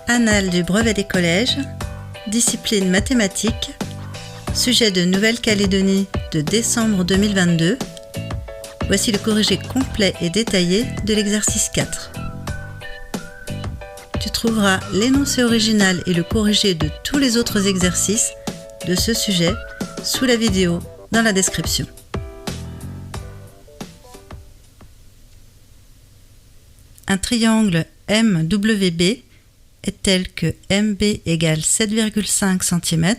Annales du brevet des collèges, discipline mathématiques, sujet de Nouvelle-Calédonie de décembre 2022. Voici le corrigé complet et détaillé de l'exercice 4. Tu trouveras l'énoncé original et le corrigé de tous les autres exercices de ce sujet sous la vidéo dans la description. Un triangle MWB est tel que MB égale 7,5 cm,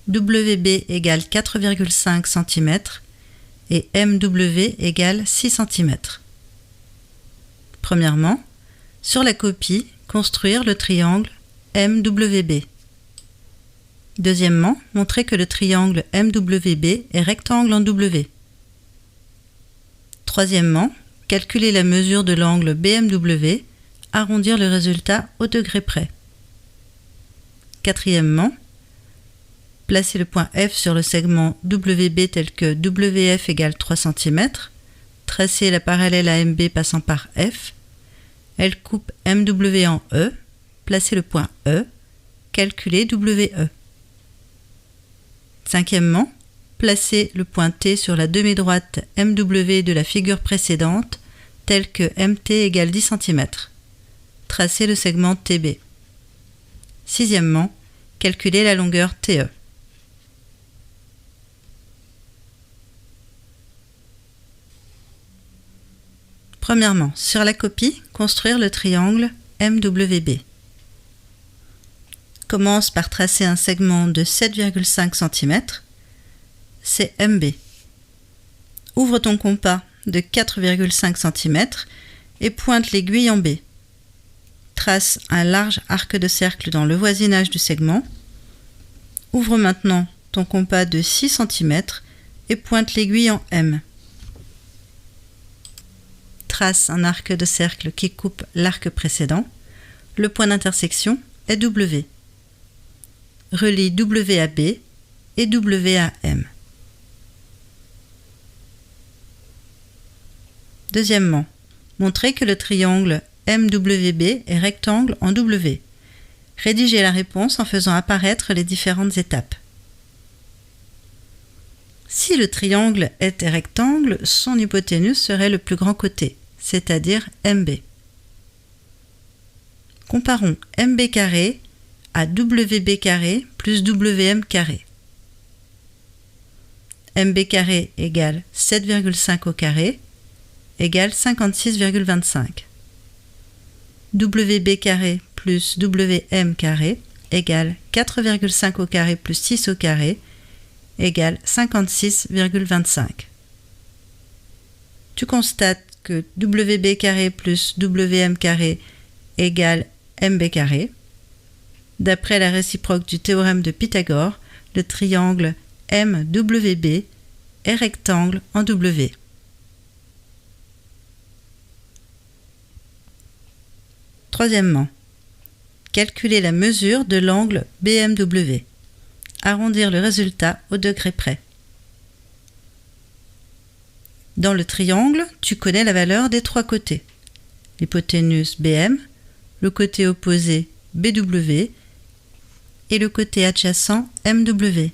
WB égale 4,5 cm et MW égale 6 cm. Premièrement, sur la copie, construire le triangle MWB. Deuxièmement, montrer que le triangle MWB est rectangle en W. Troisièmement, calculer la mesure de l'angle BMW, arrondir le résultat au degré près. Quatrièmement, placer le point F sur le segment WB tel que WF égale 3 cm, tracer la parallèle à MB passant par F, elle coupe MW en E, placer le point E, calculer WE. Cinquièmement, placer le point T sur la demi-droite MW de la figure précédente, telle que MT égale 10 cm. Tracer le segment TB. Sixièmement, calculer la longueur TE. Premièrement, sur la copie, construire le triangle MWB. Commence par tracer un segment de 7,5 cm, c'est MB. Ouvre ton compas de 4,5 cm et pointe l'aiguille en B. Trace un large arc de cercle dans le voisinage du segment. Ouvre maintenant ton compas de 6 cm et pointe l'aiguille en M. Trace un arc de cercle qui coupe l'arc précédent. Le point d'intersection est W. Relie W à B et W à M. Deuxièmement, montrer que le triangle MWB est rectangle en W. Rédiger la réponse en faisant apparaître les différentes étapes. Si le triangle était rectangle, son hypoténuse serait le plus grand côté, c'est-à-dire MB. Comparons MB carré à WB carré plus WM carré. MB carré égale 7,5 au carré égale 56,25. WB carré plus WM carré égale 4,5 au carré plus 6 au carré égale 56,25. Tu constates que WB carré plus WM carré égale MB carré. D'après la réciproque du théorème de Pythagore, le triangle MWB est rectangle en W. Troisièmement, calculer la mesure de l'angle BMW. Arrondir le résultat au degré près. Dans le triangle, tu connais la valeur des trois côtés. L'hypoténuse BM, le côté opposé BW et le côté adjacent MW.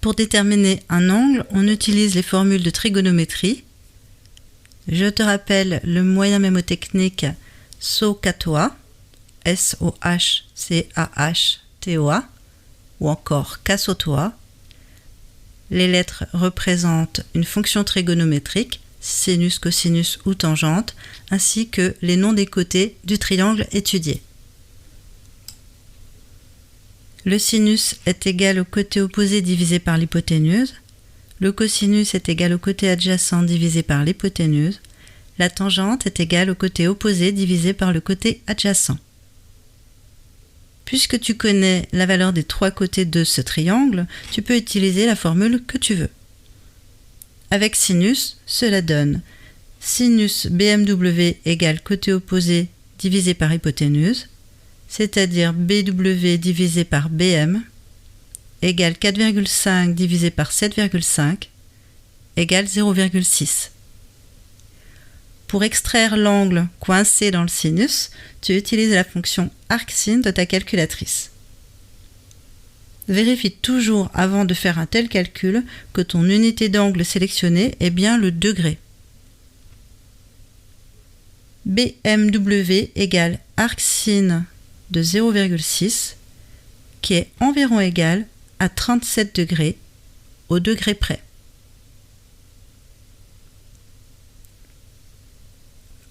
Pour déterminer un angle, on utilise les formules de trigonométrie. Je te rappelle le moyen mémotechnique SOHCAHTOA, SOHCAHTOA, ou encore CASOTOA. Les lettres représentent une fonction trigonométrique, sinus, cosinus ou tangente, ainsi que les noms des côtés du triangle étudié. Le sinus est égal au côté opposé divisé par l'hypoténuse. Le cosinus est égal au côté adjacent divisé par l'hypoténuse. La tangente est égale au côté opposé divisé par le côté adjacent. Puisque tu connais la valeur des trois côtés de ce triangle, tu peux utiliser la formule que tu veux. Avec sinus, cela donne sinus BMW égale côté opposé divisé par hypoténuse, c'est-à-dire BW divisé par BM, égale 4,5 divisé par 7,5, égale 0,6. Pour extraire l'angle coincé dans le sinus, tu utilises la fonction arcsin de ta calculatrice. Vérifie toujours avant de faire un tel calcul que ton unité d'angle sélectionnée est bien le degré. BMW égale arcsin de 0,6 qui est environ égal à 37 degrés au degré près.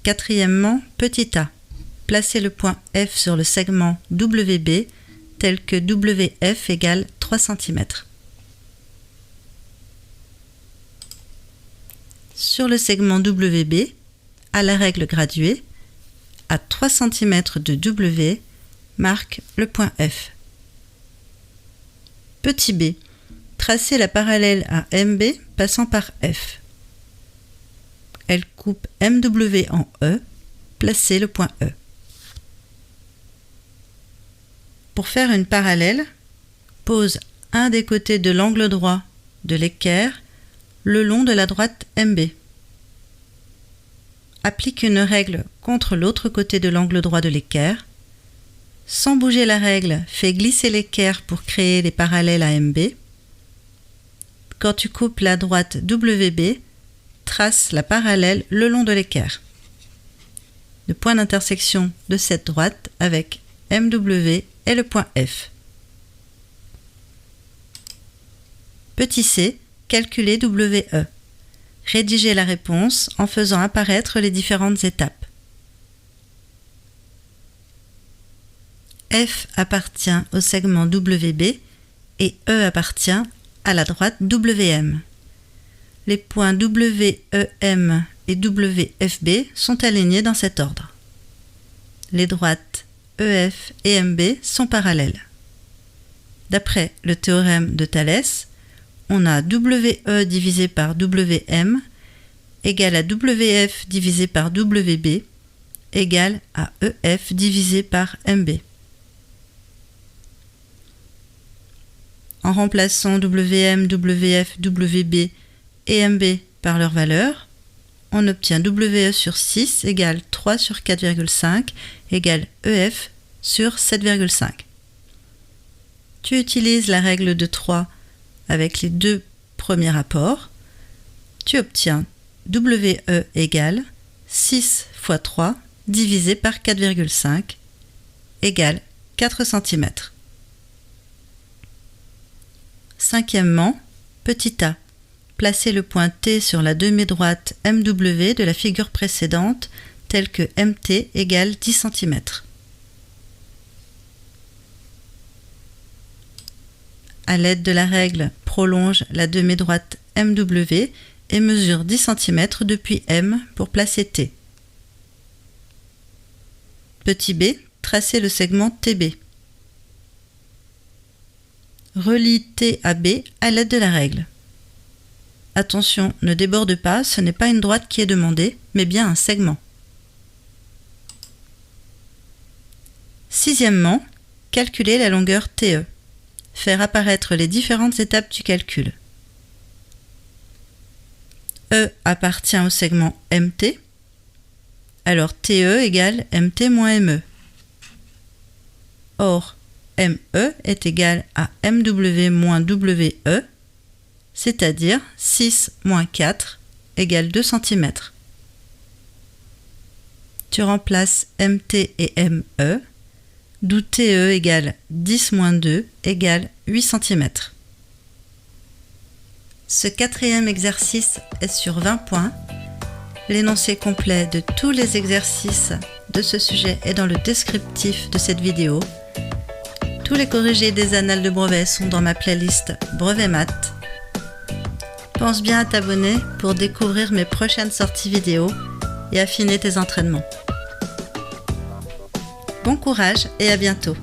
Quatrièmement, petit a. Placez le point F sur le segment WB tel que WF égale 3 cm. Sur le segment WB, à la règle graduée, à 3 cm de W, marque le point F. Petit b, tracez la parallèle à MB passant par F. Elle coupe MW en E, placez le point E. Pour faire une parallèle, pose un des côtés de l'angle droit de l'équerre le long de la droite MB. Applique une règle contre l'autre côté de l'angle droit de l'équerre. Sans bouger la règle, fais glisser l'équerre pour créer les parallèles à MB. Quand tu coupes la droite WB, trace la parallèle le long de l'équerre. Le point d'intersection de cette droite avec MW est le point F. Petit c, calculez WE. Rédigez la réponse en faisant apparaître les différentes étapes. F appartient au segment WB et E appartient à la droite WM. Les points WEM et WFB sont alignés dans cet ordre. Les droites EF et MB sont parallèles. D'après le théorème de Thalès, on a WE divisé par WM égale à WF divisé par WB égale à EF divisé par MB. En remplaçant WM, WF, WB et MB par leurs valeurs, on obtient WE sur 6 égale 3 sur 4,5 égale EF sur 7,5. Tu utilises la règle de 3 avec les deux premiers rapports. Tu obtiens WE égale 6 fois 3 divisé par 4,5 égale 4 cm. Cinquièmement, petit a. Placez le point T sur la demi-droite MW de la figure précédente telle que MT égale 10 cm. À l'aide de la règle, prolonge la demi-droite MW et mesure 10 cm depuis M pour placer T. Petit b, tracez le segment TB. Relie T à B à l'aide de la règle. Attention, ne déborde pas, ce n'est pas une droite qui est demandée, mais bien un segment. Sixièmement, calculer la longueur TE. Faire apparaître les différentes étapes du calcul. E appartient au segment MT, alors TE égale MT moins ME. Or, ME est égal à MW moins WE, c'est-à-dire 6 moins 4 égale 2 cm. Tu remplaces MT et ME, d'où TE égale 10 moins 2 égale 8 cm. Ce quatrième exercice est sur 20 points. L'énoncé complet de tous les exercices de ce sujet est dans le descriptif de cette vidéo. Tous les corrigés des annales de brevet sont dans ma playlist Brevet Maths. Pense bien à t'abonner pour découvrir mes prochaines sorties vidéo et affiner tes entraînements. Bon courage et à bientôt!